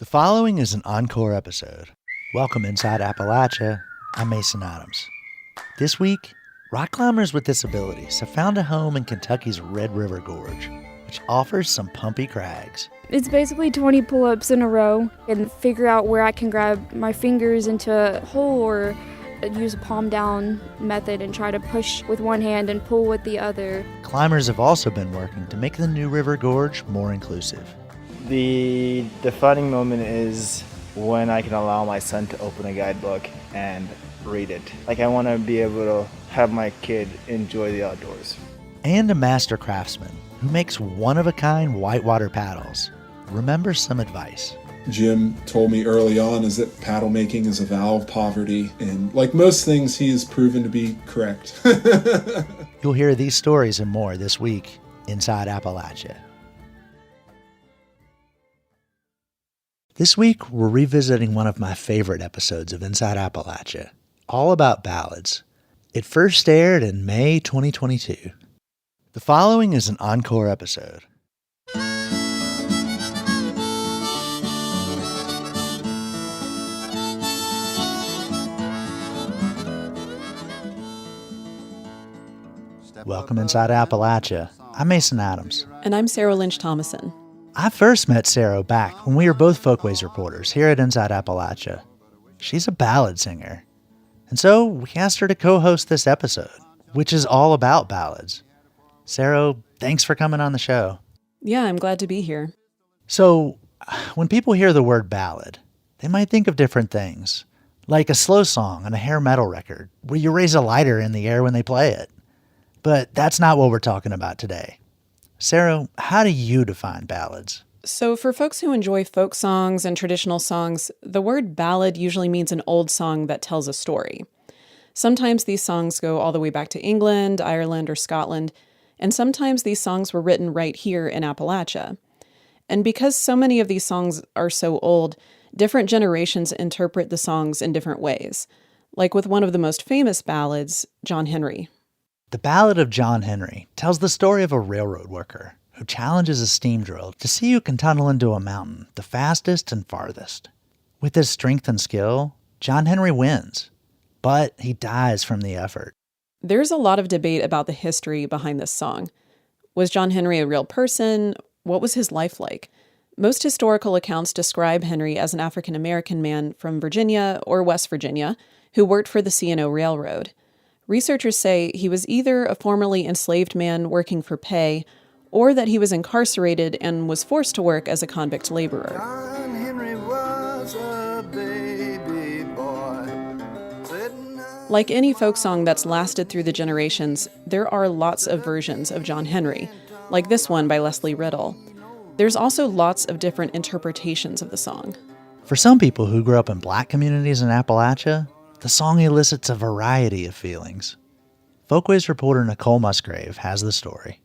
The following is an Encore episode. Welcome Inside Appalachia. I'm Mason Adams. This week, rock climbers with disabilities have found a home in Kentucky's Red River Gorge, which offers some pumpy crags. It's basically 20 pull-ups in a row and figure out where I can grab my fingers into a hole or use a palm down method and try to push with one hand and pull with the other. Climbers have also been working to make the New River Gorge more inclusive. The defining moment is when I can allow my son to open a guidebook and read it. I want to be able to have my kid enjoy the outdoors. And a master craftsman who makes one-of-a-kind whitewater paddles. Remember some advice. Jim told me early on is that paddle making is a vow of poverty, and like most things, he has proven to be correct. You'll hear these stories and more this week, Inside Appalachia. This week, we're revisiting one of my favorite episodes of Inside Appalachia, all about ballads. It first aired in May 2022. The following is an Encore episode. Welcome Inside Appalachia. I'm Mason Adams. And I'm Saro Lynch-Thomason. I first met Saro back when we were both Folkways reporters here at Inside Appalachia. She's a ballad singer. And so we asked her to co-host this episode, which is all about ballads. Saro, thanks for coming on the show. Yeah, I'm glad to be here. So, when people hear the word ballad, they might think of different things, like a slow song on a hair metal record where you raise a lighter in the air when they play it. But that's not what we're talking about today. Saro, how do you define ballads? So for folks who enjoy folk songs and traditional songs, the word ballad usually means an old song that tells a story. Sometimes these songs go all the way back to England, Ireland, or Scotland, and sometimes these songs were written right here in Appalachia. And because so many of these songs are so old, different generations interpret the songs in different ways, like with one of the most famous ballads, John Henry. The Ballad of John Henry tells the story of a railroad worker who challenges a steam drill to see who can tunnel into a mountain the fastest and farthest. With his strength and skill, John Henry wins, but he dies from the effort. There's a lot of debate about the history behind this song. Was John Henry a real person? What was his life like? Most historical accounts describe Henry as an African-American man from Virginia or West Virginia who worked for the C&O Railroad. Researchers say he was either a formerly enslaved man working for pay, or that he was incarcerated and was forced to work as a convict laborer. John Henry was a baby boy. Like any folk song that's lasted through the generations, there are lots of versions of John Henry, like this one by Leslie Riddle. There's also lots of different interpretations of the song. For some people who grew up in Black communities in Appalachia, the song elicits a variety of feelings. Folkways reporter Nicole Musgrave has the story.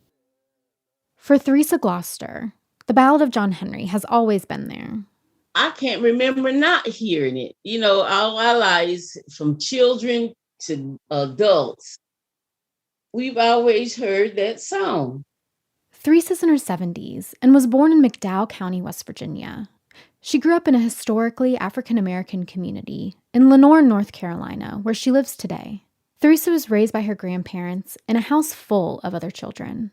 For Theresa Gloucester, the Ballad of John Henry has always been there. I can't remember not hearing it. All our lives, from children to adults, we've always heard that song. Theresa's in her 70s and was born in McDowell County, West Virginia. She grew up in a historically African-American community in Lenoir, North Carolina, where she lives today. Theresa was raised by her grandparents in a house full of other children.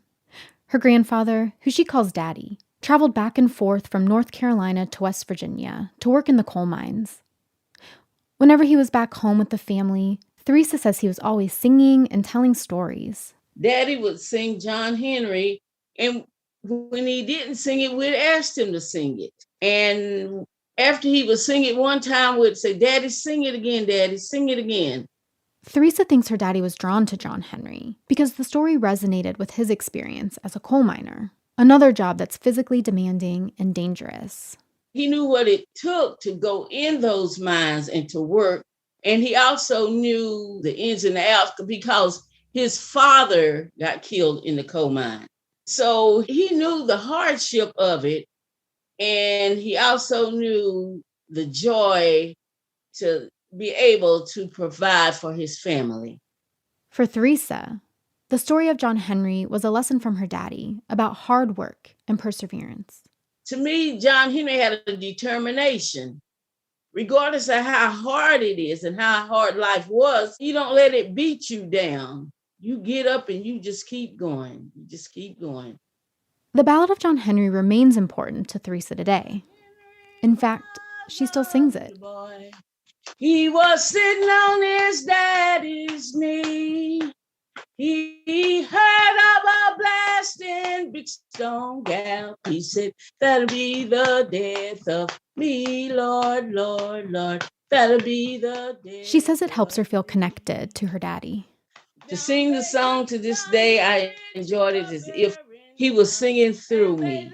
Her grandfather, who she calls Daddy, traveled back and forth from North Carolina to West Virginia to work in the coal mines. Whenever he was back home with the family, Theresa says he was always singing and telling stories. Daddy would sing John Henry, and when he didn't sing it, we'd ask him to sing it. And after he would sing it one time, we'd say, Daddy, sing it again, Daddy, sing it again. Theresa thinks her daddy was drawn to John Henry because the story resonated with his experience as a coal miner, another job that's physically demanding and dangerous. He knew what it took to go in those mines and to work. And he also knew the ins and the outs because his father got killed in the coal mine. So he knew the hardship of it. And he also knew the joy to be able to provide for his family. For Theresa, the story of John Henry was a lesson from her daddy about hard work and perseverance. To me, John Henry had a determination. Regardless of how hard it is and how hard life was, you don't let it beat you down. You get up and you just keep going. You just keep going. The Ballad of John Henry remains important to Theresa today. In fact, she still sings it. He was sitting on his daddy's knee. He heard of a blasting big stone gap. He said, that'll be the death of me, Lord, Lord, Lord. That'll be the death. She says it helps her feel connected to her daddy. To sing the song to this day, I enjoyed it as if he was singing through me.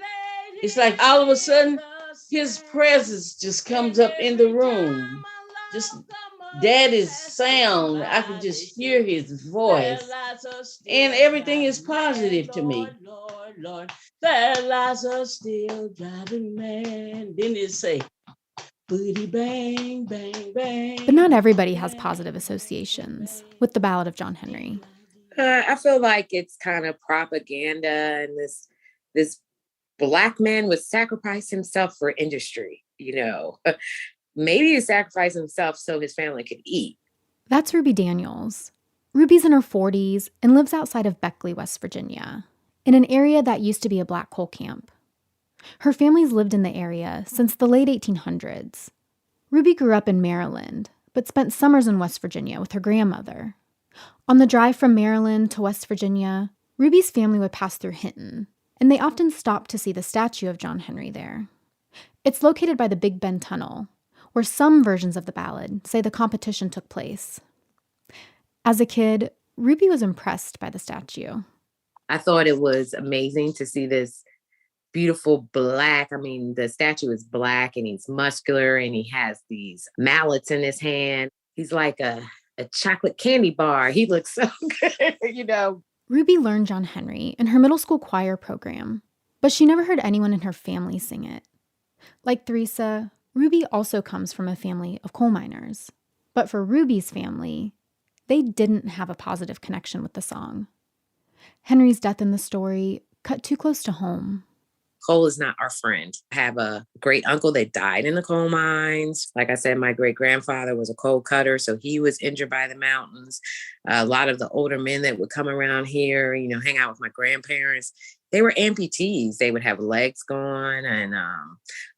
It's like all of a sudden, his presence just comes up in the room. Just daddy's sound. I could just hear his voice. And everything is positive to me. There lies a still driving man. Then it say, booty bang, bang, bang. But not everybody has positive associations with the Ballad of John Henry. I feel like it's kind of propaganda, and this Black man would sacrifice himself for industry, Maybe he sacrificed himself so his family could eat. That's Ruby Daniels. Ruby's in her 40s and lives outside of Beckley, West Virginia, in an area that used to be a black coal camp. Her family's lived in the area since the late 1800s. Ruby grew up in Maryland, but spent summers in West Virginia with her grandmother. On the drive from Maryland to West Virginia, Ruby's family would pass through Hinton, and they often stopped to see the statue of John Henry there. It's located by the Big Bend Tunnel, where some versions of the ballad say the competition took place. As a kid, Ruby was impressed by the statue. I thought it was amazing to see this beautiful black. The statue is black and he's muscular and he has these mallets in his hand. He's like a chocolate candy bar. He looks so good, Ruby learned John Henry in her middle school choir program, but she never heard anyone in her family sing it. Like Theresa, Ruby also comes from a family of coal miners. But for Ruby's family, they didn't have a positive connection with the song. Henry's death in the story cut too close to home. Coal is not our friend. I have a great uncle that died in the coal mines. Like I said, my great grandfather was a coal cutter, so he was injured by the mountains. A lot of the older men that would come around here, hang out with my grandparents, they were amputees. They would have legs gone, and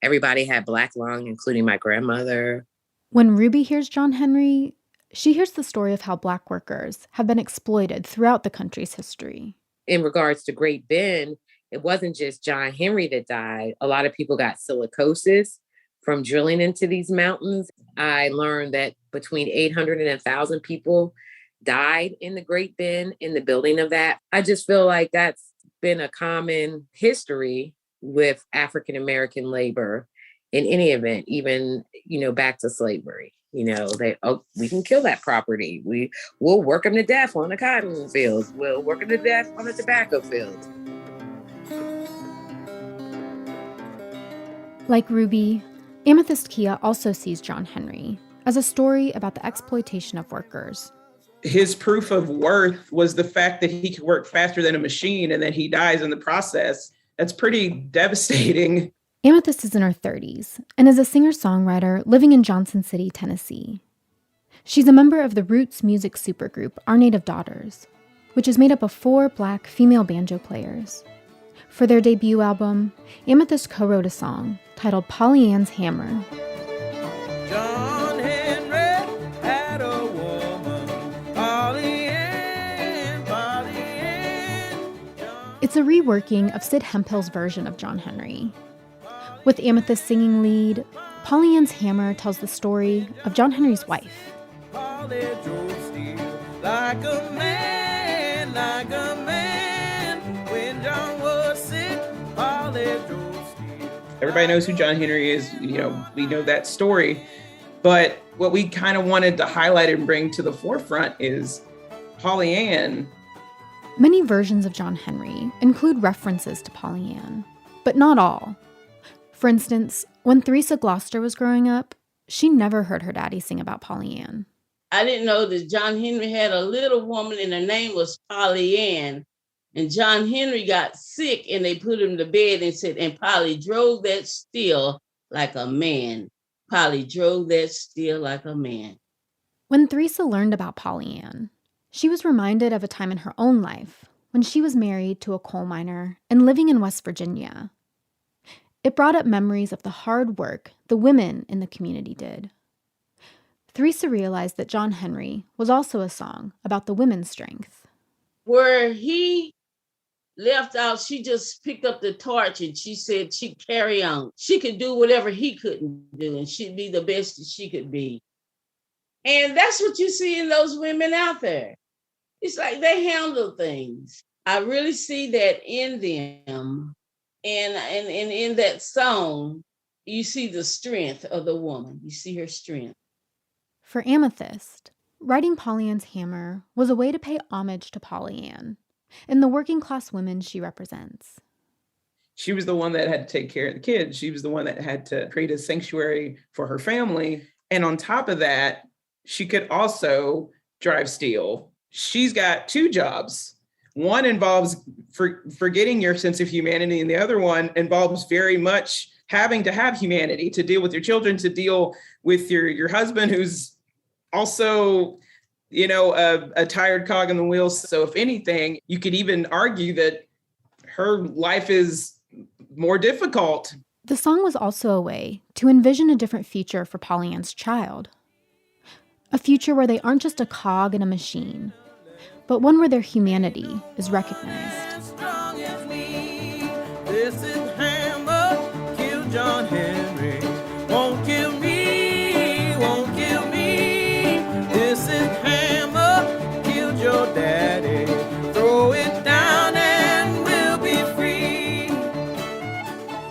everybody had black lung, including my grandmother. When Ruby hears John Henry, she hears the story of how black workers have been exploited throughout the country's history. In regards to Great Bend, it wasn't just John Henry that died. A lot of people got silicosis from drilling into these mountains. I learned that between 800 and 1,000 people died in the Great Bend in the building of that. I just feel like that's been a common history with African-American labor in any event, even, back to slavery. We can kill that property. We'll work them to death on the cotton fields. We'll work them to death on the tobacco fields. Like Ruby, Amethyst Kia also sees John Henry as a story about the exploitation of workers. His proof of worth was the fact that he could work faster than a machine and that he dies in the process. That's pretty devastating. Amethyst is in her 30s and is a singer-songwriter living in Johnson City, Tennessee. She's a member of the roots music supergroup Our Native Daughters, which is made up of 4 black female banjo players. For their debut album, Amethyst co-wrote a song titled Polly Ann's Hammer. John Henry had a woman, Polly Ann, Polly Ann. It's a reworking of Sid Hemphill's version of John Henry. With Amethyst singing lead, Polly Ann's Hammer tells the story of John Henry's wife. Polly drove steel like a man, like a man. When John was sick, Polly drove steel. Everybody knows who John Henry is. We know that story. But what we kind of wanted to highlight and bring to the forefront is Polly Ann. Many versions of John Henry include references to Polly Ann, but not all. For instance, when Theresa Gloucester was growing up, she never heard her daddy sing about Polly Ann. I didn't know that John Henry had a little woman and her name was Polly Ann. And John Henry got sick and they put him to bed and said, and Polly drove that steel like a man. Polly drove that steel like a man. When Theresa learned about Polly Ann, she was reminded of a time in her own life when she was married to a coal miner and living in West Virginia. It brought up memories of the hard work the women in the community did. Theresa realized that John Henry was also a song about the women's strength. Where he left out, she just picked up the torch and she said she'd carry on. She could do whatever he couldn't do and she'd be the best that she could be. And that's what you see in those women out there. It's like they handle things. I really see that in them. And in that song, you see the strength of the woman. You see her strength. For Amethyst, writing Polly Ann's Hammer was a way to pay homage to Polly Ann and the working class women she represents. She was the one that had to take care of the kids. She was the one that had to create a sanctuary for her family. And on top of that, she could also drive steel. She's got two jobs. One involves forgetting your sense of humanity, and the other one involves very much having to have humanity to deal with your children, to deal with your husband, who's also, a tired cog in the wheels. So if anything, you could even argue that her life is more difficult. The song was also a way to envision a different future for Polly Ann's child. A future where they aren't just a cog in a machine, but one where their humanity is recognized. Strong as me. This is Hammer, kill John Henry. Won't kill me, won't kill me. This is Hammer, killed your daddy. Throw it down and we'll be free.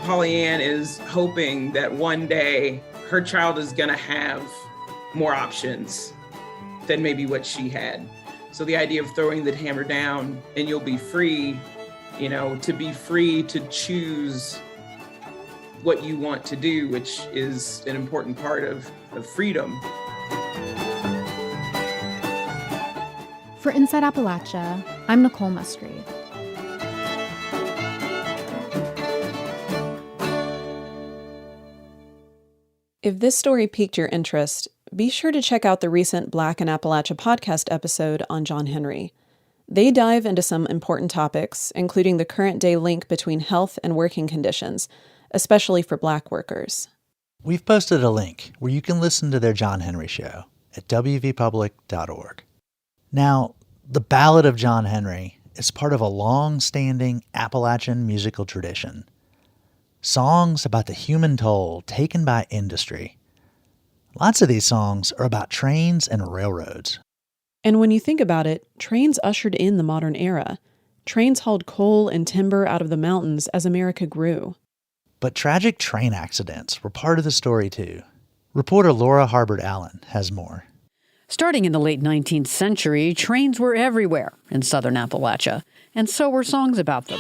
Polly Ann is hoping that one day her child is going to have more options than maybe what she had. So the idea of throwing the hammer down and you'll be free, to be free to choose what you want to do, which is an important part of freedom. For Inside Appalachia, I'm Nicole Musgrave. If this story piqued your interest, be sure to check out the recent Black in Appalachia podcast episode on John Henry. They dive into some important topics, including the current day link between health and working conditions, especially for Black workers. We've posted a link where you can listen to their John Henry show at wvpublic.org. Now, the Ballad of John Henry is part of a long-standing Appalachian musical tradition. Songs about the human toll taken by industry. Lots of these songs are about trains and railroads. And when you think about it, trains ushered in the modern era. Trains hauled coal and timber out of the mountains as America grew. But tragic train accidents were part of the story too. Reporter Laura Harbert Allen has more. Starting in the late 19th century, trains were everywhere in southern Appalachia, and so were songs about them.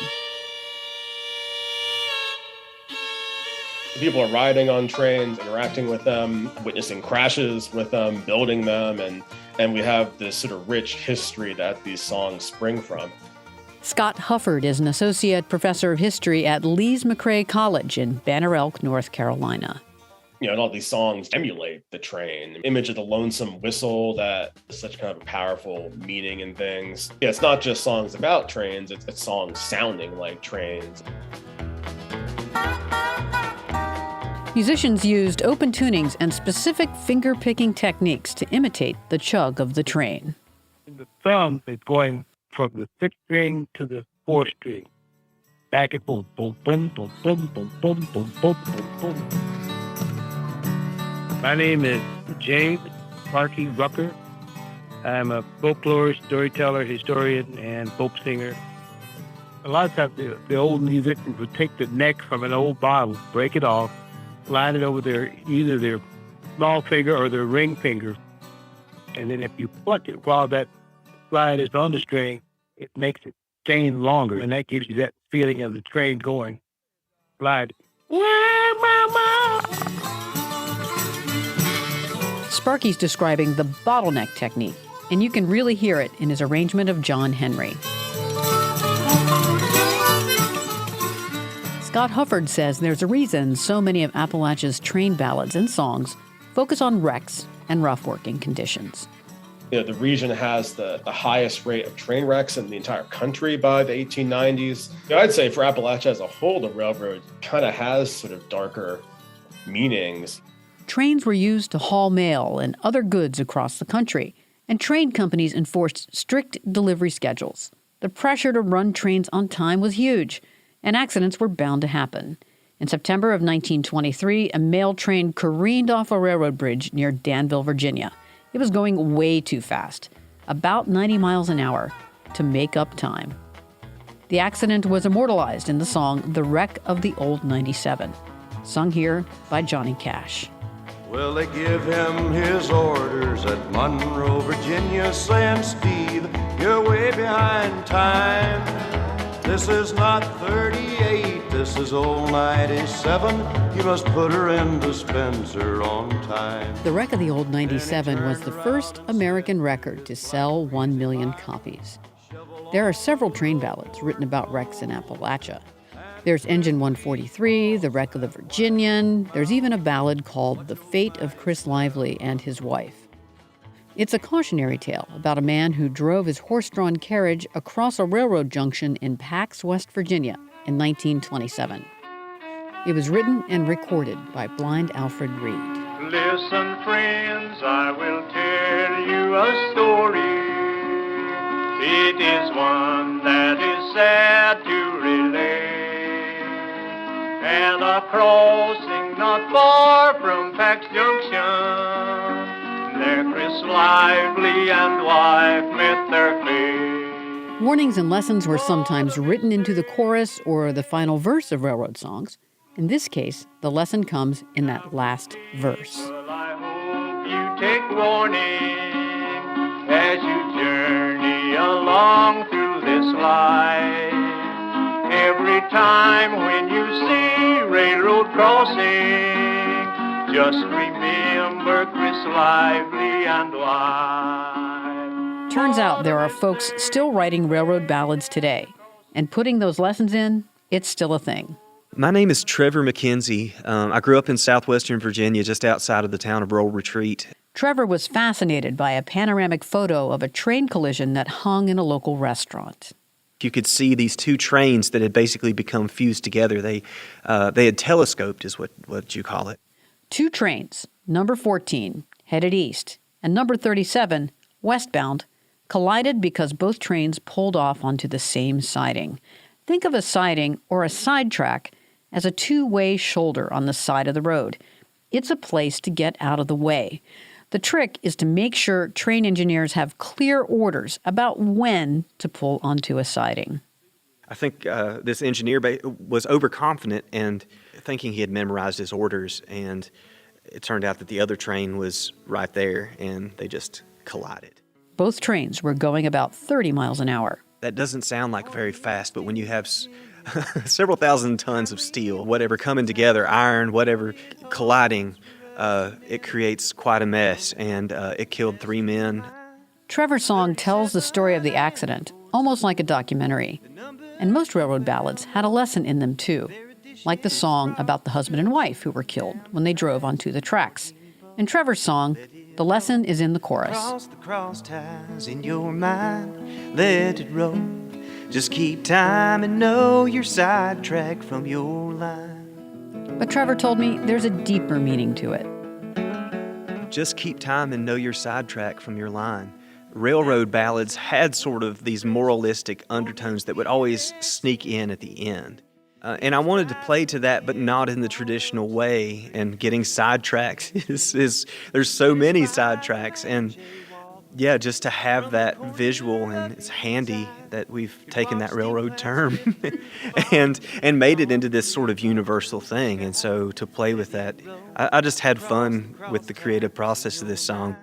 People are riding on trains, interacting with them, witnessing crashes with them, building them, and we have this sort of rich history that these songs spring from. Scott Hufford is an associate professor of history at Lees-McRae College in Banner Elk, North Carolina. And all these songs emulate the train. Image of the lonesome whistle, that is such kind of a powerful meaning in things. Yeah, it's not just songs about trains, it's songs sounding like trains. Musicians used open tunings and specific finger-picking techniques to imitate the chug of the train. The thumb is going from the 6th string to the 4th string. Back and forth. Boom, boom, boom, boom, boom, boom, boom, boom, boom, boom. My name is James Clarkey Rucker. I'm a folklore storyteller, historian, and folk singer. A lot of times the old musicians would take the neck from an old bottle, break it off, slide it over either their small finger or their ring finger. And then if you pluck it while that slide is on the string, it makes it stay longer. And that gives you that feeling of the train going. Slide. Sparky's describing the bottleneck technique, and you can really hear it in his arrangement of John Henry. Scott Hufford says there's a reason so many of Appalachia's train ballads and songs focus on wrecks and rough working conditions. You know, the region has the highest rate of train wrecks in the entire country by the 1890s. You know, I'd say for Appalachia as a whole, the railroad kind of has sort of darker meanings. Trains were used to haul mail and other goods across the country, and train companies enforced strict delivery schedules. The pressure to run trains on time was huge, and accidents were bound to happen. In September of 1923, a mail train careened off a railroad bridge near Danville, Virginia. It was going way too fast, about 90 miles an hour, to make up time. The accident was immortalized in the song The Wreck of the Old 97, sung here by Johnny Cash. Well, they give him his orders at Monroe, Virginia, saying, Steve, you're way behind time. This is not 38, this is old 97. You must put her in the Spencer on time. The Wreck of the Old 97 was the first American record to sell 1 million copies. There are several train ballads written about wrecks in Appalachia. There's Engine 143, The Wreck of the Virginian. There's even a ballad called The Fate of Chris Lively and His Wife. It's a cautionary tale about a man who drove his horse-drawn carriage across a railroad junction in Pax, West Virginia in 1927. It was written and recorded by blind Alfred Reed. Listen, friends, I will tell you a story. It is one that is sad to relate. And a crossing not far from Pax Junction, there Chris Lively and wife met their fate. Warnings and lessons were sometimes written into the chorus or the final verse of railroad songs. In this case, the lesson comes in that last verse. Well, I hope you take warning as you journey along through this life. Every time when you see railroad crossing, just remember Chris Lively and wife. Turns out there are folks still writing railroad ballads today, and putting those lessons in, it's still a thing. My name is Trevor McKenzie. I grew up in southwestern Virginia, just outside of the town of Roll Retreat. Trevor was fascinated by a panoramic photo of a train collision that hung in a local restaurant. You could see these two trains that had basically become fused together. They had telescoped, is what you call it. Two trains, number 14, headed east, and number 37, westbound, collided because both trains pulled off onto the same siding. Think of a siding or a sidetrack as a two-way shoulder on the side of the road. It's a place to get out of the way. The trick is to make sure train engineers have clear orders about when to pull onto a siding. I think this engineer was overconfident and thinking he had memorized his orders, and it turned out that the other train was right there, and they just collided. Both trains were going about 30 miles an hour. That doesn't sound like very fast, but when you have several thousand tons of steel, whatever coming together, iron, whatever colliding, it creates quite a mess, and it killed 3 men. Trevor's song tells the story of the accident, almost like a documentary. And most railroad ballads had a lesson in them, too, like the song about the husband and wife who were killed when they drove onto the tracks. In Trevor's song, the lesson is in the chorus. Cross the cross ties in your mind, let it roll. Just keep time and know your sidetrack from your line. But Trevor told me there's a deeper meaning to it. Just keep time and know your sidetrack from your line. Railroad ballads had sort of these moralistic undertones that would always sneak in at the end. And I wanted to play to that, but not in the traditional way. And getting sidetracks is there's so many sidetracks. And yeah, just to have that visual, and it's handy that we've taken that railroad term and made it into this sort of universal thing. And so to play with that, I just had fun with the creative process of this song.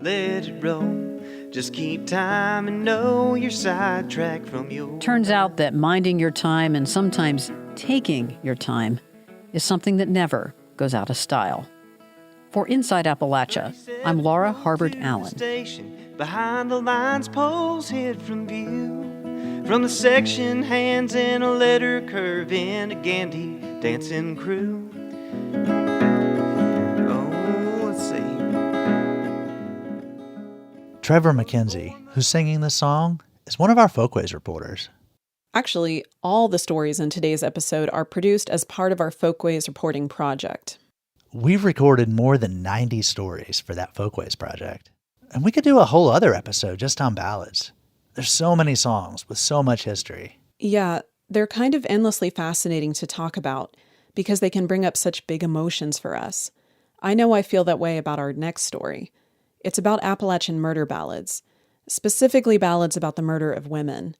Let it roll. Just keep time and know your sidetrack from your... Turns out that minding your time and sometimes taking your time is something that never goes out of style. For Inside Appalachia, I'm Laura Harbert Allen. Behind the lines, poles hid from view. From the section hands in a letter curve in a Gandhi dancing crew. Oh, let's see. Trevor McKenzie, who's singing this song, is one of our Folkways reporters. Actually, all the stories in today's episode are produced as part of our Folkways Reporting Project. We've recorded more than 90 stories for that Folkways project. And we could do a whole other episode just on ballads. There's so many songs with so much history. Yeah, they're kind of endlessly fascinating to talk about because they can bring up such big emotions for us. I know I feel that way about our next story. It's about Appalachian murder ballads, specifically ballads about the murder of women.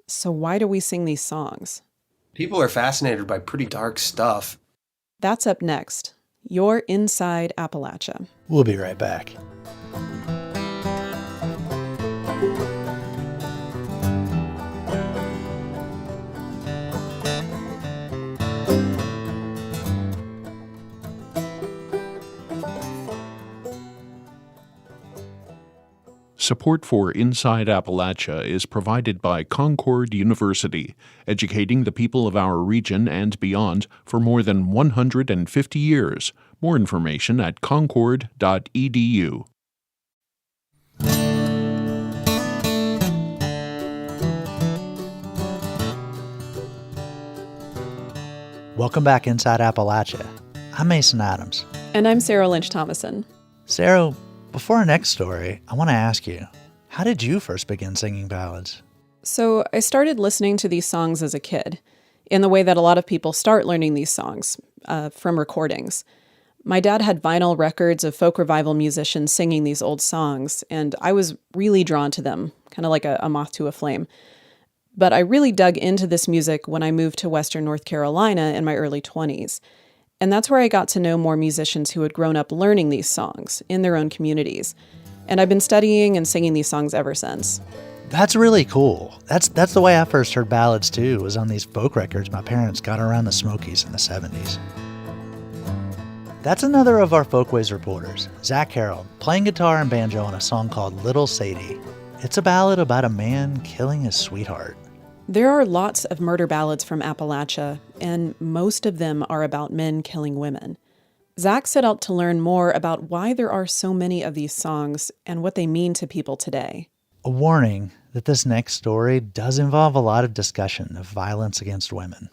So why do we sing these songs? People are fascinated by pretty dark stuff. That's up next. You're Inside Appalachia. We'll be right back. Support for Inside Appalachia is provided by Concord University, educating the people of our region and beyond for more than 150 years. More information at concord.edu. Welcome back Inside Appalachia. I'm Mason Adams. And I'm Saro Lynch-Thomason. Saro, before our next story, I want to ask you, how did you first begin singing ballads? So I started listening to these songs as a kid, in the way that a lot of people start learning these songs, from recordings. My dad had vinyl records of folk revival musicians singing these old songs, and I was really drawn to them, kind of like a moth to a flame. But I really dug into this music when I moved to Western North Carolina in my early 20s. And that's where I got to know more musicians who had grown up learning these songs in their own communities. And I've been studying and singing these songs ever since. That's really cool. That's the way I first heard ballads too, was on these folk records my parents got around the Smokies in the 70s. That's another of our Folkways reporters, Zach Harold, playing guitar and banjo on a song called Little Sadie. It's a ballad about a man killing his sweetheart. There are lots of murder ballads from Appalachia, and most of them are about men killing women. Zach set out to learn more about why there are so many of these songs and what they mean to people today. A warning that this next story does involve a lot of discussion of violence against women.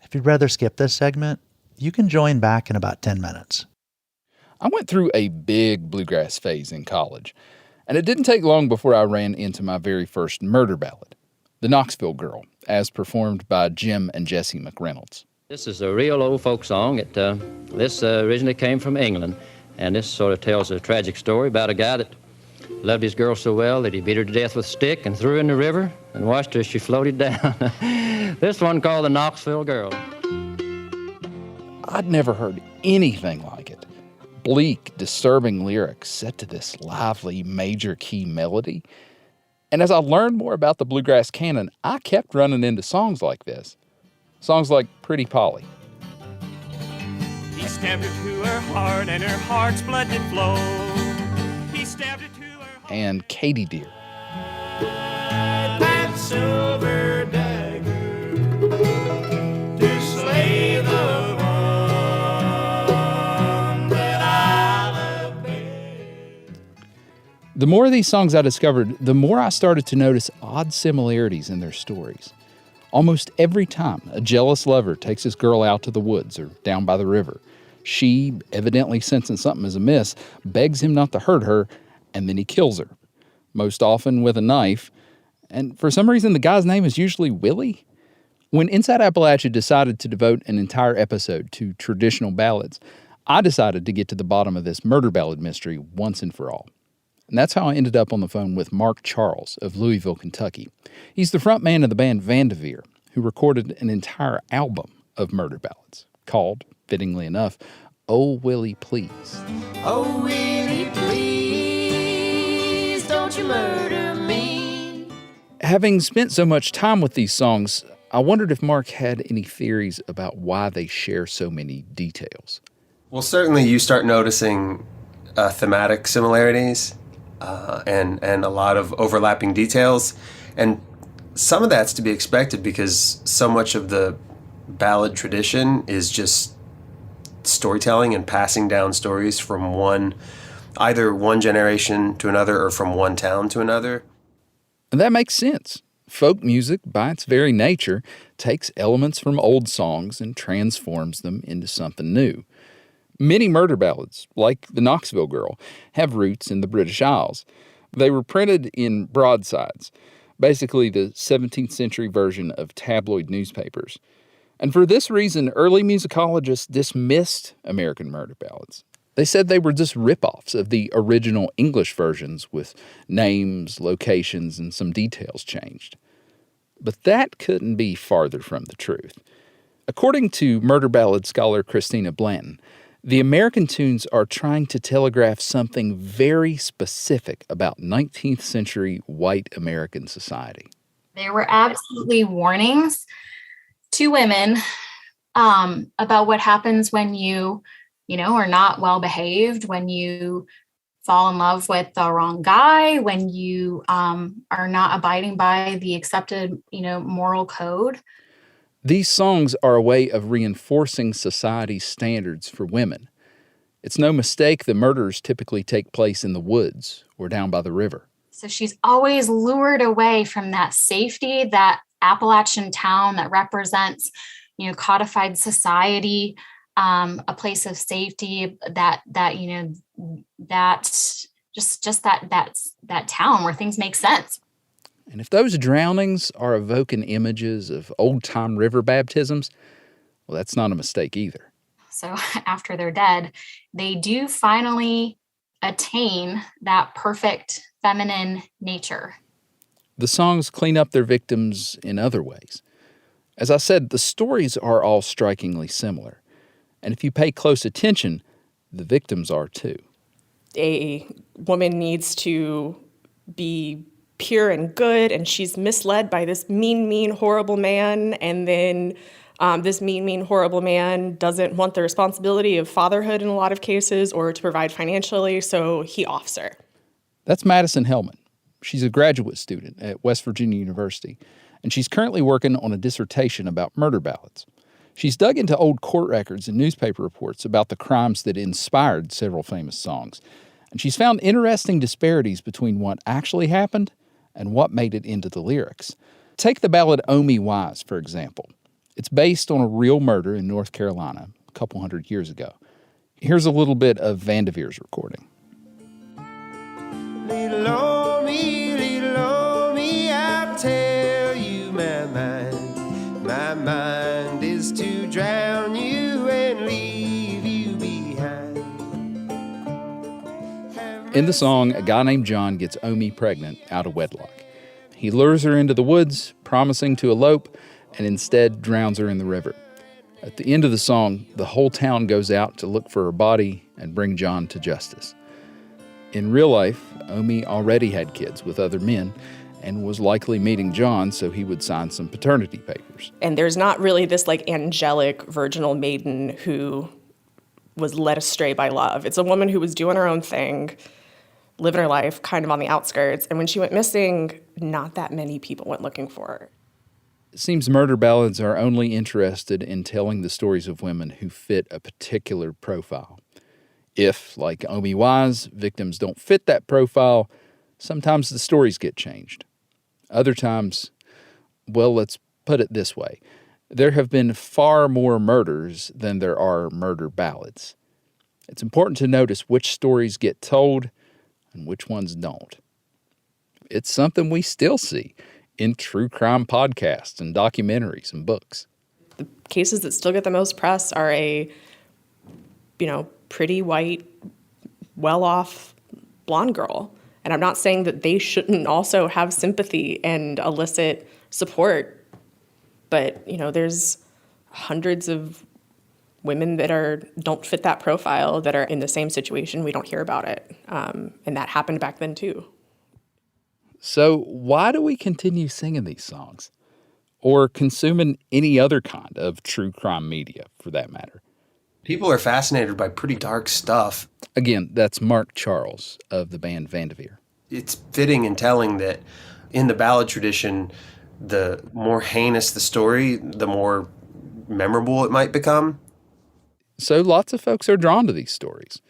If you'd rather skip this segment, you can join back in about 10 minutes. I went through a big bluegrass phase in college, and it didn't take long before I ran into my very first murder ballad, The Knoxville Girl, as performed by Jim and Jessie McReynolds. This is a real old folk song. This originally came from England, and this sort of tells a tragic story about a guy that loved his girl so well that he beat her to death with a stick and threw her in the river and watched her as she floated down. This one called The Knoxville Girl. I'd never heard anything like it. Bleak, disturbing lyrics set to this lively major key melody. And as I learned more about the bluegrass canon, I kept running into songs like this. Songs like Pretty Polly. He stabbed her to her heart and her heart's blood did flow. He stabbed her to her heart. And Katy Deer. That silver dagger to slay the one that I love. The more of these songs I discovered, the more I started to notice odd similarities in their stories. Almost every time a jealous lover takes his girl out to the woods or down by the river, she, evidently sensing something is amiss, begs him not to hurt her, and then he kills her, most often with a knife. And for some reason, the guy's name is usually Willie. When Inside Appalachia decided to devote an entire episode to traditional ballads, I decided to get to the bottom of this murder ballad mystery once and for all. And that's how I ended up on the phone with Mark Charles of Louisville, Kentucky. He's the front man of the band Vanderveer, who recorded an entire album of murder ballads called, fittingly enough, Oh Willie Please. Oh Willie, please, don't you murder me. Having spent so much time with these songs, I wondered if Mark had any theories about why they share so many details. Well, certainly you start noticing thematic similarities and a lot of overlapping details. And some of that's to be expected because so much of the ballad tradition is just storytelling and passing down stories from either one generation to another or from one town to another. And that makes sense. Folk music, by its very nature, takes elements from old songs and transforms them into something new. Many murder ballads, like The Knoxville Girl, have roots in the British Isles. They were printed in broadsides, basically the 17th century version of tabloid newspapers. And for this reason, early musicologists dismissed American murder ballads. They said they were just rip-offs of the original English versions with names, locations, and some details changed. But that couldn't be farther from the truth. According to murder ballad scholar Christina Blanton, the American tunes are trying to telegraph something very specific about 19th century white American society. There were absolutely warnings to women about what happens when you are not well behaved, when you fall in love with the wrong guy, when you are not abiding by the accepted, moral code. These songs are a way of reinforcing society's standards for women. It's no mistake the murders typically take place in the woods or down by the river. So she's always lured away from that safety, that Appalachian town that represents, codified society, a place of safety, that town where things make sense. And if those drownings are evoking images of old-time river baptisms, well, that's not a mistake either. So after they're dead, they do finally attain that perfect feminine nature. The songs clean up their victims in other ways. As I said, the stories are all strikingly similar. And if you pay close attention, the victims are too. A woman needs to be pure and good, and she's misled by this mean, horrible man, and then this mean, horrible man doesn't want the responsibility of fatherhood in a lot of cases or to provide financially, so he offs her. That's Madison Hellman. She's a graduate student at West Virginia University, and she's currently working on a dissertation about murder ballads. She's dug into old court records and newspaper reports about the crimes that inspired several famous songs, and she's found interesting disparities between what actually happened and what made it into the lyrics. Take the ballad "Oh Me Wise," for example. It's based on a real murder in North Carolina a couple hundred years ago. Here's a little bit of Vandeveer's recording. Little old me, I'll tell you my mind. My mind is to drown you and leave you behind. In the song, a guy named John gets Omi pregnant out of wedlock. He lures her into the woods, promising to elope, and instead drowns her in the river. At the end of the song, the whole town goes out to look for her body and bring John to justice. In real life, Omi already had kids with other men and was likely meeting John so he would sign some paternity papers. And there's not really this angelic virginal maiden who was led astray by love. It's a woman who was doing her own thing, living her life kind of on the outskirts. And when she went missing, not that many people went looking for her. It seems murder ballads are only interested in telling the stories of women who fit a particular profile. If, like Omi Wise, victims don't fit that profile, sometimes the stories get changed. Other times, well, let's put it this way. There have been far more murders than there are murder ballads. It's important to notice which stories get told and which ones don't. It's something we still see in true crime podcasts and documentaries and books. The cases that still get the most press are a, pretty white, well-off blonde girl. And I'm not saying that they shouldn't also have sympathy and elicit support, but, there's hundreds of women that don't fit that profile that are in the same situation. We don't hear about it. And that happened back then too. So why do we continue singing these songs? Or consuming any other kind of true crime media, for that matter? People are fascinated by pretty dark stuff. Again, that's Mark Charles of the band Vandeveer. It's fitting and telling that in the ballad tradition, the more heinous the story, the more memorable it might become. So lots of folks are drawn to these stories.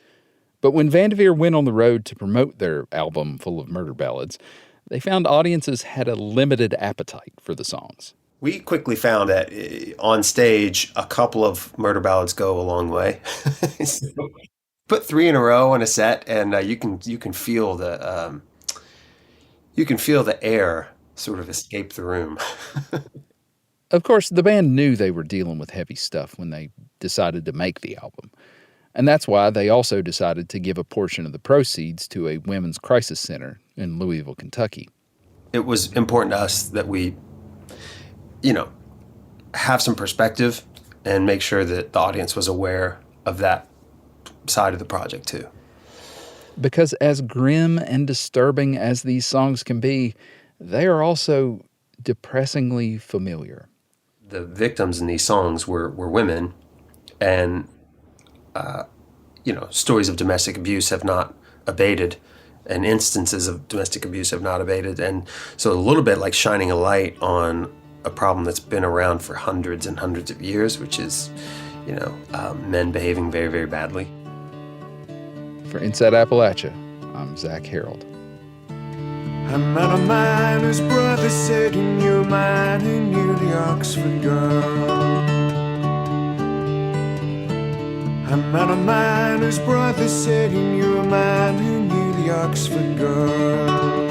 But when Vanderveer went on the road to promote their album full of murder ballads, they found audiences had a limited appetite for the songs. We quickly found that on stage, a couple of murder ballads go a long way. So put 3 in a row on a set, and you can feel the air sort of escape the room. Of course, the band knew they were dealing with heavy stuff when they decided to make the album. And that's why they also decided to give a portion of the proceeds to a women's crisis center in Louisville, Kentucky. It was important to us that we, have some perspective and make sure that the audience was aware of that side of the project too. Because as grim and disturbing as these songs can be, they are also depressingly familiar. The victims in these songs were women, and stories of domestic abuse have not abated, and instances of domestic abuse have not abated. And so a little bit like shining a light on a problem that's been around for hundreds and hundreds of years, which is, men behaving very, very badly. For Inside Appalachia, I'm Zach Harold. I met a man whose brother said he knew a man who knew the Oxford girl. I met a man whose brother said he knew a man who knew the Oxford girl.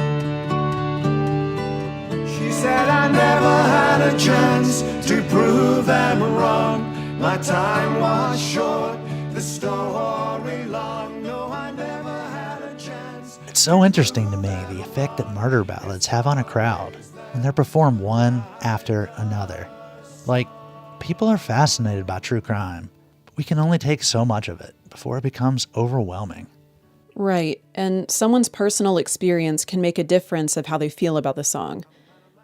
She said I never had a chance to prove them wrong. My time was short, the story long. No, I never had a chance. It's so interesting to me the effect that murder ballads have on a crowd when they're performed one after another. Like, people are fascinated by true crime, but we can only take so much of it before it becomes overwhelming. Right, and someone's personal experience can make a difference of how they feel about the song.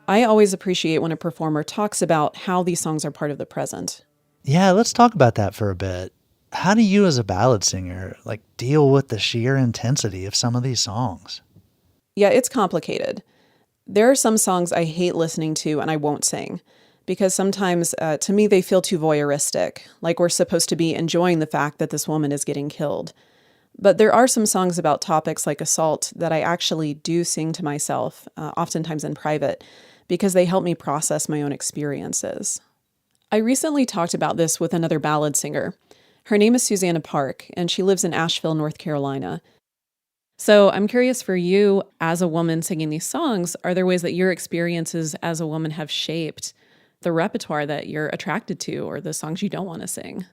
I always appreciate when a performer talks about how these songs are part of the present. Yeah, let's talk about that for a bit. How do you as a ballad singer, deal with the sheer intensity of some of these songs? Yeah, it's complicated. There are some songs I hate listening to and I won't sing, because sometimes, to me, they feel too voyeuristic, like we're supposed to be enjoying the fact that this woman is getting killed. But there are some songs about topics like assault that I actually do sing to myself, oftentimes in private, because they help me process my own experiences. I recently talked about this with another ballad singer. Her name is Susanna Park, and she lives in Asheville, North Carolina. So I'm curious for you, as a woman singing these songs, are there ways that your experiences as a woman have shaped the repertoire that you're attracted to or the songs you don't want to sing?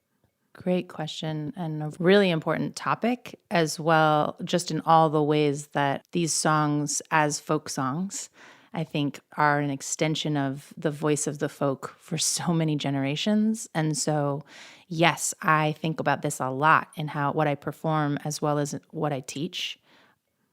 Great question, and a really important topic as well, just in all the ways that these songs as folk songs, I think, are an extension of the voice of the folk for so many generations. And so, yes, I think about this a lot in what I perform as well as what I teach.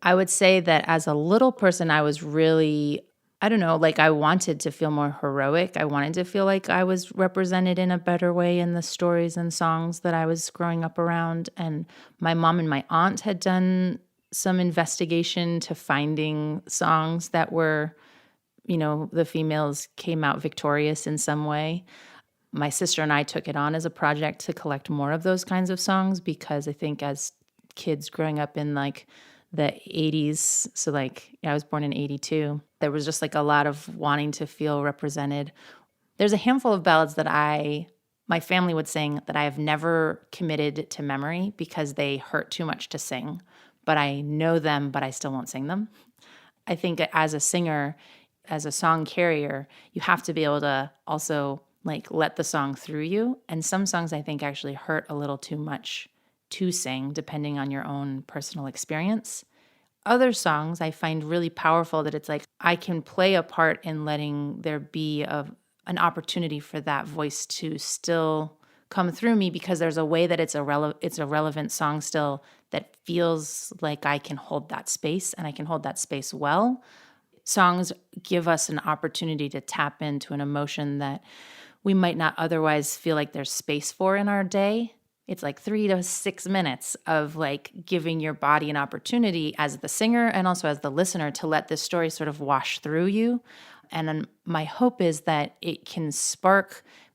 I would say that as a little person, I was really, I wanted to feel more heroic. I wanted to feel like I was represented in a better way in the stories and songs that I was growing up around. And my mom and my aunt had done some investigation to finding songs that were, the females came out victorious in some way. My sister and I took it on as a project to collect more of those kinds of songs, because I think as kids growing up in the 80s, so I was born in 82, there was just a lot of wanting to feel represented. There's a handful of ballads that my family would sing that I have never committed to memory because they hurt too much to sing, but I know them, but I still won't sing them. I think as a singer, as a song carrier, you have to be able to also let the song through you. And some songs I think actually hurt a little too much to sing, depending on your own personal experience. Other songs I find really powerful that it's I can play a part in letting there be an opportunity for that voice to still come through me, because there's a way that it's a relevant song still that feels like I can hold that space, and I can hold that space well. Songs give us an opportunity to tap into an emotion that we might not otherwise feel like there's space for in our day. It's 3 to 6 minutes of giving your body an opportunity as the singer and also as the listener to let this story sort of wash through you. And my hope is that it can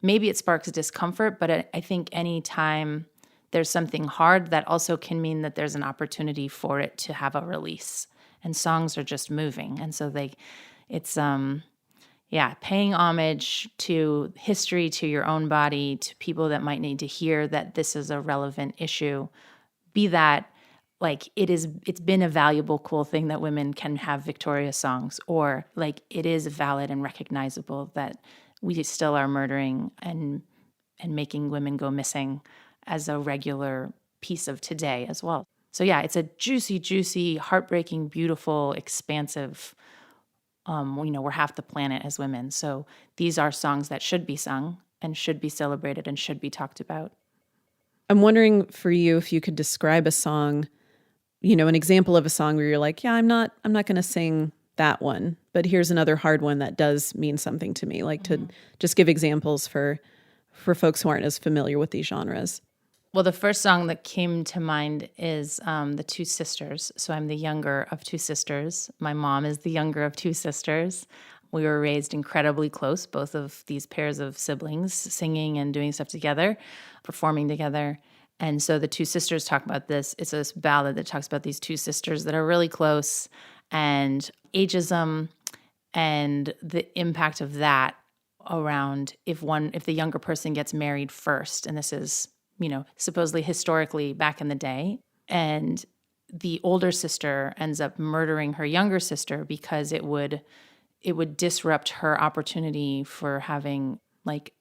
maybe it sparks discomfort, but I think anytime there's something hard, that also can mean that there's an opportunity for it to have a release. And songs are just moving. And so it's paying homage to history, to your own body, to people that might need to hear that this is a relevant issue. Be that like it's been a valuable, cool thing that women can have victorious songs, or like it is valid and recognizable that we still are murdering and making women go missing as a regular piece of today as well. So yeah, it's a juicy, juicy, heartbreaking, beautiful, expansive, we're half the planet as women. So these are songs that should be sung and should be celebrated and should be talked about. I'm wondering for you if you could describe a song, an example of a song where you're like, yeah, I'm not going to sing that one, but here's another hard one that does mean something to me. Like to just give examples for folks who aren't as familiar with these genres. Well, the first song that came to mind is The Two Sisters. So I'm the younger of two sisters. My mom is the younger of two sisters. We were raised incredibly close, both of these pairs of siblings, singing and doing stuff together, performing together. And so The Two Sisters talk about this. It's this ballad that talks about these two sisters that are really close, and ageism and the impact of that around if the younger person gets married first. And this is, supposedly historically back in the day. And the older sister ends up murdering her younger sister because it would disrupt her opportunity for having like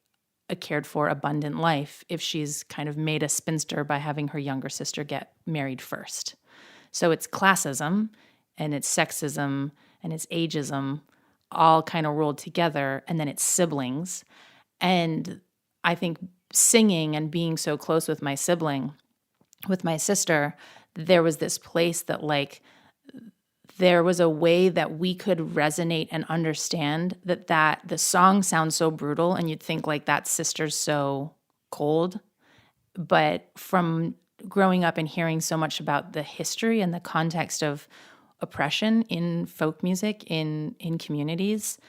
a cared for, abundant life if she's kind of made a spinster by having her younger sister get married first. So it's classism and it's sexism and it's ageism all kind of rolled together, and then it's siblings. And I think singing and being so close with my sibling, with my sister, there was this place that like there was a way that we could resonate and understand that the song sounds so brutal and you'd think like that sister's so cold. But from growing up and hearing so much about the history and the context of oppression in folk music, in communities,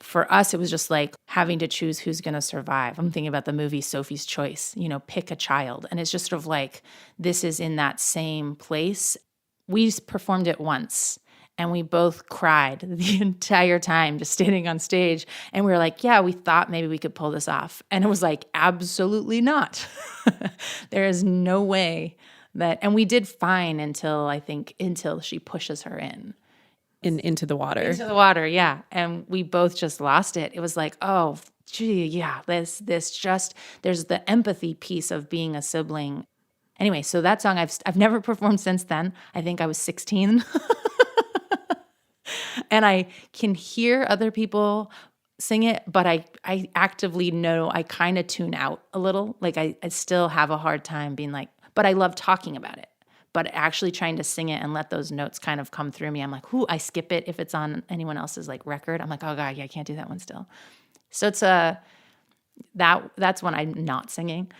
for us, it was just like having to choose who's going to survive. I'm thinking about the movie Sophie's Choice, pick a child. And it's just sort of like, this is in that same place. We performed it once and we both cried the entire time just standing on stage. And we were like, yeah, we thought maybe we could pull this off. And it was like, absolutely not. There is no way that, and we did fine until she pushes her into the water. Into the water, yeah. And we both just lost it. It was like, oh, gee, yeah, there's the empathy piece of being a sibling. Anyway, so that song I've never performed since then. I think I was 16. And I can hear other people sing it, but I actively know I kind of tune out a little. Like I still have a hard time being like, but I love talking about it. But actually trying to sing it and let those notes kind of come through me, I'm like, I skip it if it's on anyone else's like record. I'm like, oh God, yeah, I can't do that one still. So it's that's when I'm not singing.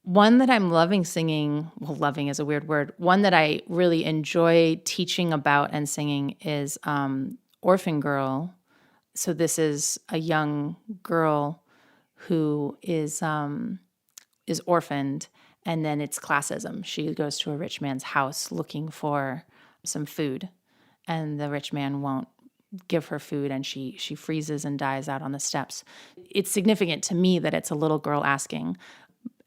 One that I'm loving singing, well, loving is a weird word. One that I really enjoy teaching about and singing is Orphan Girl. So this is a young girl who is orphaned. And then it's classism. She goes to a rich man's house looking for some food, and the rich man won't give her food, and she freezes and dies out on the steps. It's significant to me that it's a little girl asking,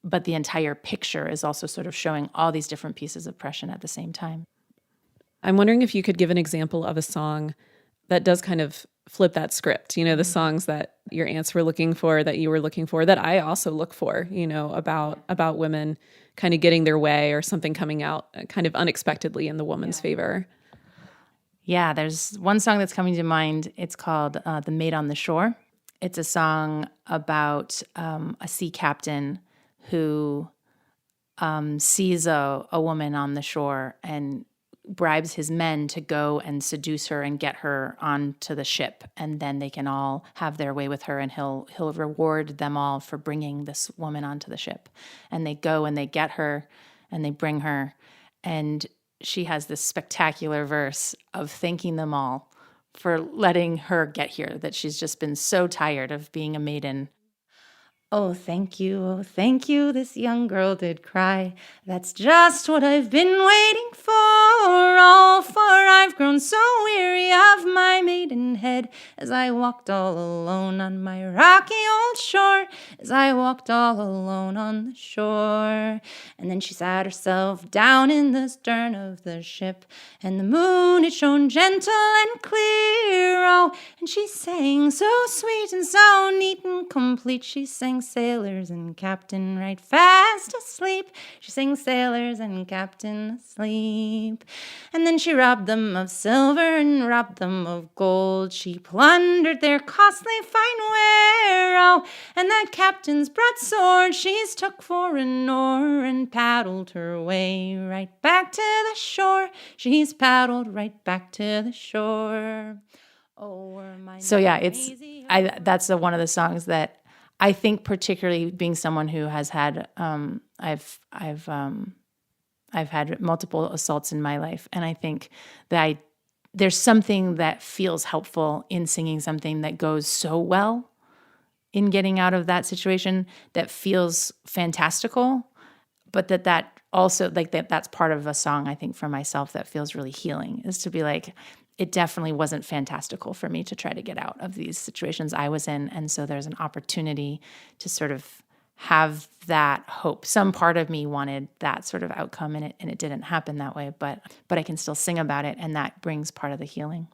but the entire picture is also sort of showing all these different pieces of oppression at the same time. I'm wondering if you could give an example of a song that does kind of flip that script, the songs that your aunts were looking for, that you were looking for, that I also look for, about women kind of getting their way or something coming out kind of unexpectedly in the woman's favor. Yeah, there's one song that's coming to mind. It's called The Maid on the Shore. It's a song about a sea captain who sees a woman on the shore and bribes his men to go and seduce her and get her onto the ship, and then they can all have their way with her, and he'll reward them all for bringing this woman onto the ship. And they go and they get her and they bring her, and she has this spectacular verse of thanking them all for letting her get here, that she's just been so tired of being a maiden. Oh, thank you, this young girl did cry. That's just what I've been waiting for. Oh, for I've grown so weary of my maidenhead as I walked all alone on my rocky old shore, as I walked all alone on the shore. And then she sat herself down in the stern of the ship, and the moon, it shone gentle and clear, oh, and she sang so sweet and so neat and complete. She sang sailors and captain right fast asleep. She sang sailors and captain asleep. And then she robbed them of silver and robbed them of gold. She plundered their costly fine ware, oh, and that captain's broadsword she's took for an oar and paddled her way right back to the shore. She's paddled right back to the shore. So yeah, that's one of the songs that I think, particularly being someone who has had, I've had multiple assaults in my life, and I think that there's something that feels helpful in singing something that goes so well in getting out of that situation, that feels fantastical, but that also, like, that's part of a song, I think, for myself that feels really healing, is to be like, it definitely wasn't fantastical for me to try to get out of these situations I was in. And so there's an opportunity to sort of have that hope. Some part of me wanted that sort of outcome, and it didn't happen that way, but I can still sing about it, and that brings part of the healing.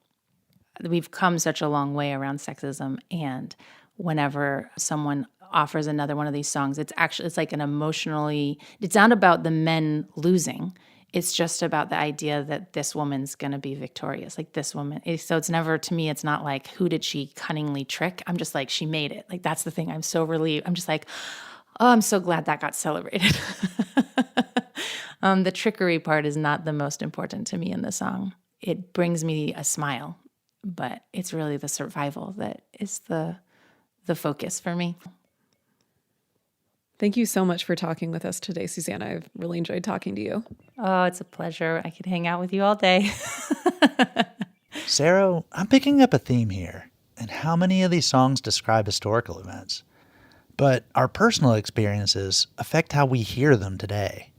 We've come such a long way around sexism, and whenever someone offers another one of these songs, it's like it's not about the men losing. It's just about the idea that this woman's going to be victorious. Like, this woman. So it's never, to me, it's not like, who did she cunningly trick? I'm just like, she made it. Like, that's the thing. I'm so relieved. I'm just like, oh, I'm so glad that got celebrated. The trickery part is not the most important to me in the song. It brings me a smile, but it's really the survival that is the focus for me. Thank you so much for talking with us today, Susanna. I've really enjoyed talking to you. Oh, it's a pleasure. I could hang out with you all day. Saro, I'm picking up a theme here. And how many of these songs describe historical events? But our personal experiences affect how we hear them today.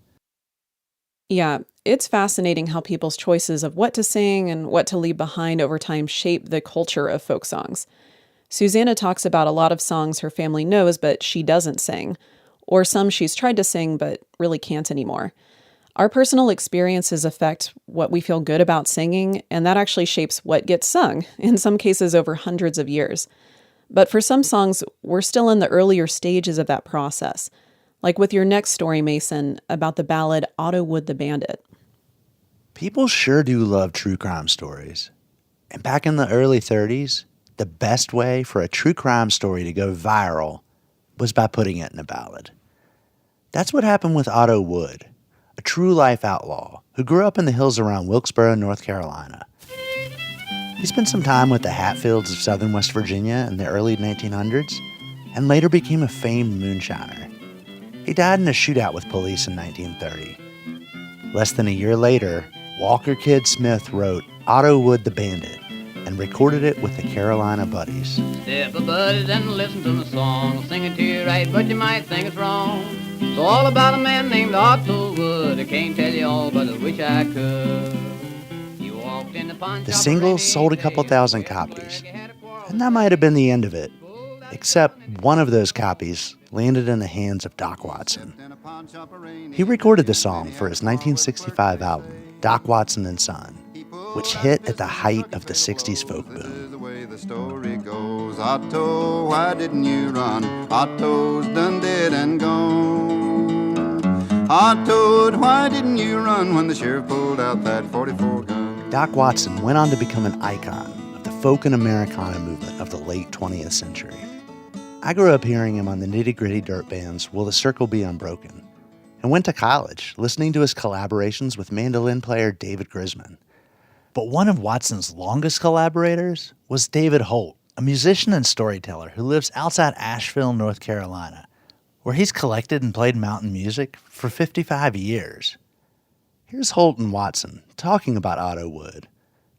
Yeah, it's fascinating how people's choices of what to sing and what to leave behind over time shape the culture of folk songs. Susanna talks about a lot of songs her family knows, but she doesn't sing, or some she's tried to sing but really can't anymore. Our personal experiences affect what we feel good about singing, and that actually shapes what gets sung, in some cases over hundreds of years. But for some songs, we're still in the earlier stages of that process, like with your next story, Mason, about the ballad Otto Wood the Bandit. People sure do love true crime stories. And back in the early 30s, the best way for a true crime story to go viral was by putting it in a ballad. That's what happened with Otto Wood, a true-life outlaw who grew up in the hills around Wilkesboro, North Carolina. He spent some time with the Hatfields of southern West Virginia in the early 1900s and later became a famed moonshiner. He died in a shootout with police in 1930. Less than a year later, Walker Kid Smith wrote Otto Wood the Bandit and recorded it with the Carolina Buddies. Step a buddies and listen to the song, sing it to you right, but you might think it's wrong. It's all about a man named Otto Wood. I can't tell you all, but I wish I could. He walked in the pawn shop. The single sold a couple thousand copies, and that might have been the end of it, except one of those copies landed in the hands of Doc Watson. He recorded the song for his 1965 album, Doc Watson and Son, which hit at the height of the 60s folk boom. The way the story goes, Otto, why didn't you run? Otto's done dead and gone. Otto, why didn't you run when the sheriff pulled out that 44 gun? Doc Watson went on to become an icon of the folk and Americana movement of the late 20th century. I grew up hearing him on the nitty-gritty dirt bands Will the Circle Be Unbroken, and went to college listening to his collaborations with mandolin player David Grisman. But one of Watson's longest collaborators was David Holt, a musician and storyteller who lives outside Asheville, North Carolina, where he's collected and played mountain music for 55 years. Here's Holt and Watson talking about Otto Wood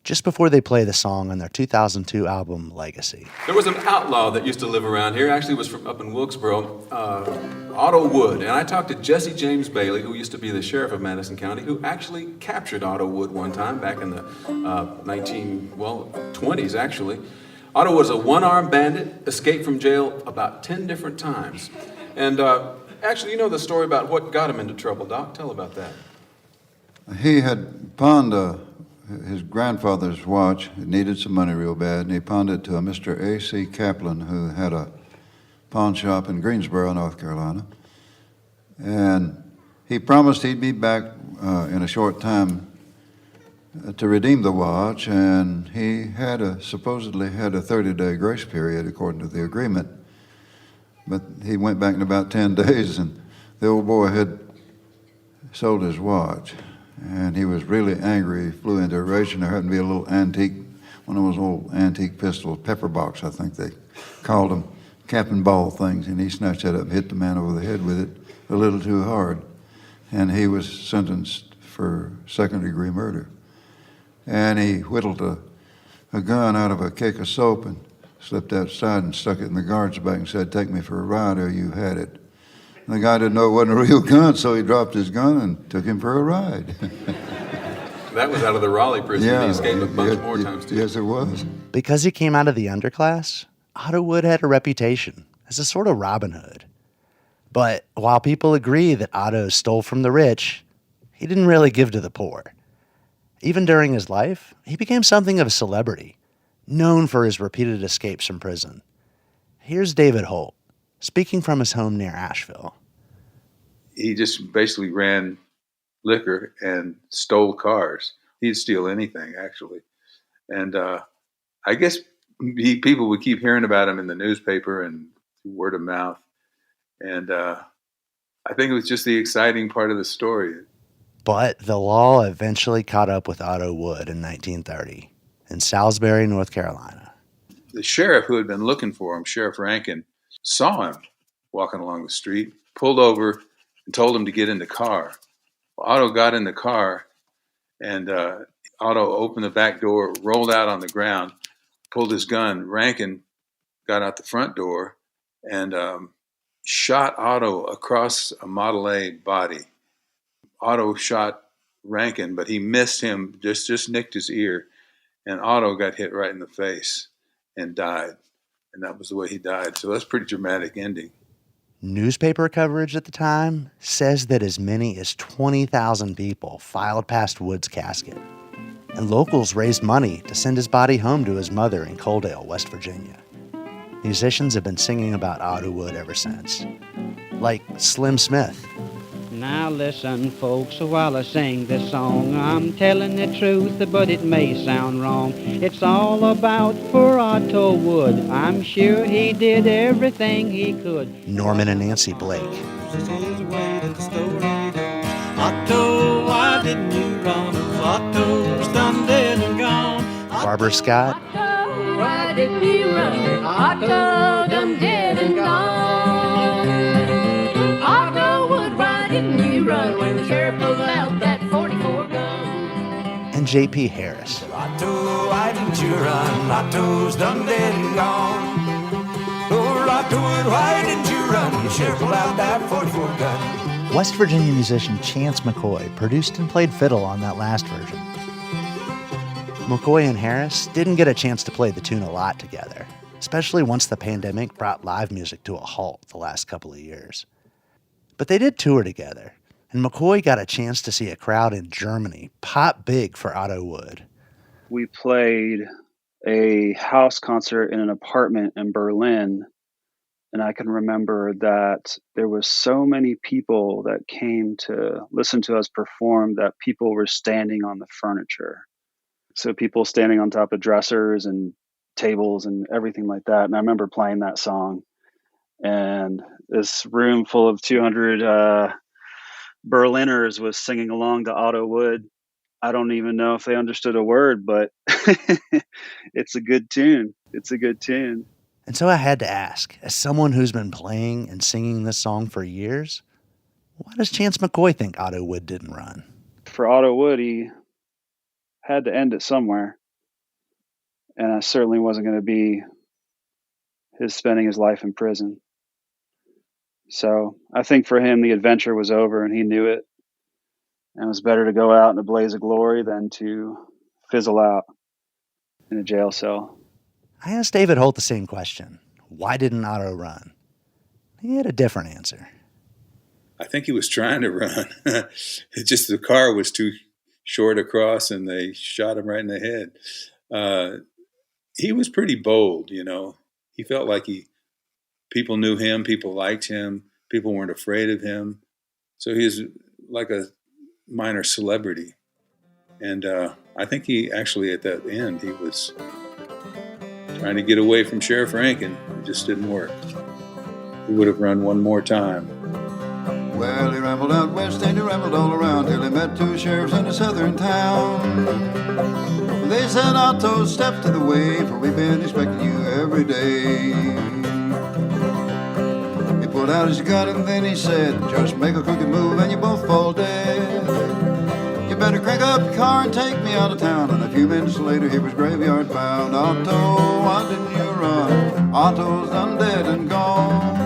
just before they play the song on their 2002 album, Legacy. There was an outlaw that used to live around here. Actually, was from up in Wilkesboro, Otto Wood. And I talked to Jesse James Bailey, who used to be the sheriff of Madison County, who actually captured Otto Wood one time back in the 20s, actually. Otto was a one-armed bandit, escaped from jail about 10 different times. And actually, you know the story about what got him into trouble, Doc? Tell about that. He had pawned his grandfather's watch. He needed some money real bad, and he pawned it to a Mr. A.C. Kaplan, who had a pawn shop in Greensboro, North Carolina. And he promised he'd be back in a short time to redeem the watch, and he supposedly had a 30-day grace period according to the agreement. But he went back in about 10 days, and the old boy had sold his watch. And he was really angry. He flew into a rage, and there happened to be a little antique, one of those old antique pistols, pepper box, I think they called them, cap and ball things, and he snatched that up and hit the man over the head with it a little too hard. And he was sentenced for second-degree murder. And he whittled a gun out of a cake of soap and slipped outside and stuck it in the guard's back and said, "Take me for a ride, or you had it." And the guy didn't know it wasn't a real gun, so he dropped his gun and took him for a ride. That was out of the Raleigh prison. Yeah, He escaped a bunch more times, too. Yes, it was. Because he came out of the underclass, Otto Wood had a reputation as a sort of Robin Hood. But while people agree that Otto stole from the rich, he didn't really give to the poor. Even during his life, he became something of a celebrity, known for his repeated escapes from prison. Here's David Holt, speaking from his home near Asheville. He just basically ran liquor and stole cars. He'd steal anything, actually. And I guess people would keep hearing about him in the newspaper and word of mouth. And I think it was just the exciting part of the story. But the law eventually caught up with Otto Wood in 1930 in Salisbury, North Carolina. The sheriff who had been looking for him, Sheriff Rankin, saw him walking along the street, pulled over, and told him to get in the car. Well, Otto got in the car, and Otto opened the back door, rolled out on the ground, pulled his gun. Rankin got out the front door and shot Otto across a Model A body. Otto shot Rankin, but he missed him, just nicked his ear, and Otto got hit right in the face and died. And that was the way he died. So that's a pretty dramatic ending. Newspaper coverage at the time says that as many as 20,000 people filed past Wood's casket, and locals raised money to send his body home to his mother in Coaldale, West Virginia. Musicians have been singing about Otto Wood ever since, like Slim Smith. Now listen, folks, while I sing this song, I'm telling the truth, but it may sound wrong. It's all about for Otto Wood. I'm sure he did everything he could. Norman and Nancy Blake. Otto, why didn't you run? Otto's done dead and gone. Barbara Scott. Otto, why didn't you run? Otto done dead and gone. Otto Wood, why didn't you run when the sheriff pulled out that 44 gun? And J.P. Harris. Otto, why didn't you run? Otto's done dead and gone. Oh, Otto Wood, why didn't you run? The sheriff pulled out that 44 gun. West Virginia musician Chance McCoy produced and played fiddle on that last version. McCoy and Harris didn't get a chance to play the tune a lot together, especially once the pandemic brought live music to a halt the last couple of years. But they did tour together, and McCoy got a chance to see a crowd in Germany pop big for Otto Wood. We played a house concert in an apartment in Berlin, and I can remember that there was so many people that came to listen to us perform that people were standing on the furniture. So people standing on top of dressers and tables and everything like that. And I remember playing that song, and this room full of 200 Berliners was singing along to Otto Wood. I don't even know if they understood a word, but it's a good tune. It's a good tune. And so I had to ask, as someone who's been playing and singing this song for years, why does Chance McCoy think Otto Wood didn't run? For Otto Wood, he had to end it somewhere. and I certainly wasn't going to be spending his life in prison. So I think for him, the adventure was over, and he knew it. And it was better to go out in a blaze of glory than to fizzle out in a jail cell. I asked David Holt the same question. Why didn't Otto run? He had a different answer. I think he was trying to run. It's just the car was too short across, and they shot him right in the head. He was pretty bold, you know. He felt like people knew him, people liked him, people weren't afraid of him. So he was like a minor celebrity. And I think he actually, at that end, he was trying to get away from Sheriff Rankin. It just didn't work. He would have run one more time. Well, he rambled out west and he rambled all around till he met two sheriffs in a southern town. They said, Otto, step to the way, for we've been expecting you every day. He pulled out his gun and then he said, just make a crooked move and you both fall dead. You better crank up your car and take me out of town. And a few minutes later he was graveyard bound. Otto, why didn't you run? Otto's done dead and gone.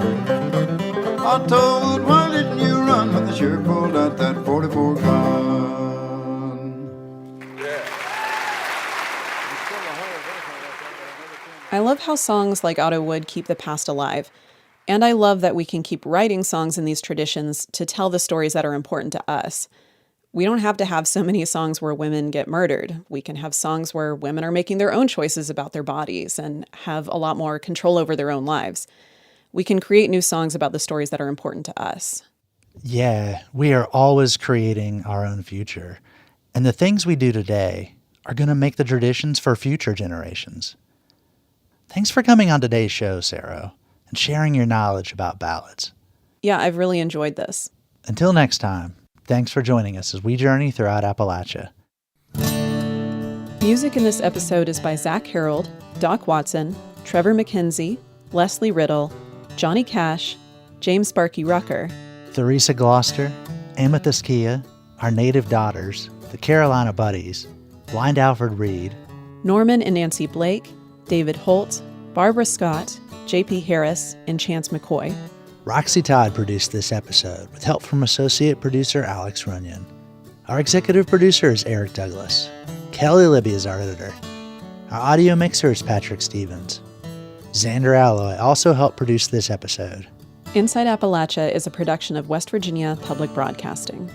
Otto, why didn't you run when the sheriff pulled out that 44 gun? I love how songs like Otto Wood keep the past alive. And I love that we can keep writing songs in these traditions to tell the stories that are important to us. We don't have to have so many songs where women get murdered. We can have songs where women are making their own choices about their bodies and have a lot more control over their own lives. We can create new songs about the stories that are important to us. Yeah, we are always creating our own future. And the things we do today are going to make the traditions for future generations. Thanks for coming on today's show, Saro, and sharing your knowledge about ballads. Yeah, I've really enjoyed this. Until next time, thanks for joining us as we journey throughout Appalachia. Music in this episode is by Zach Harold, Doc Watson, Trevor McKenzie, Leslie Riddle, Johnny Cash, James Sparky Rucker, Theresa Gloucester, Amethyst Kia, Our Native Daughters, The Carolina Buddies, Blind Alfred Reed, Norman and Nancy Blake, David Holt, Barbara Scott, J.P. Harris, and Chance McCoy. Roxy Todd produced this episode with help from associate producer Alex Runyon. Our executive producer is Eric Douglas. Kelly Libby is our editor. Our audio mixer is Patrick Stevens. Xander Alloy also helped produce this episode. Inside Appalachia is a production of West Virginia Public Broadcasting.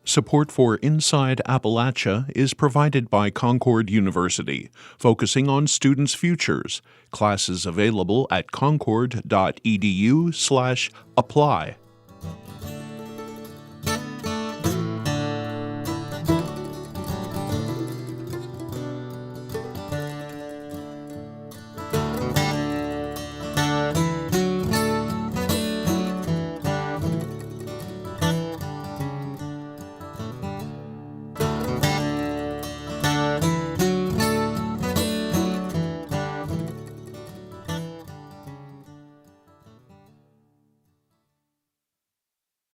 Support for Inside Appalachia is provided by Concord University, focusing on students' futures. Classes available at concord.edu/apply.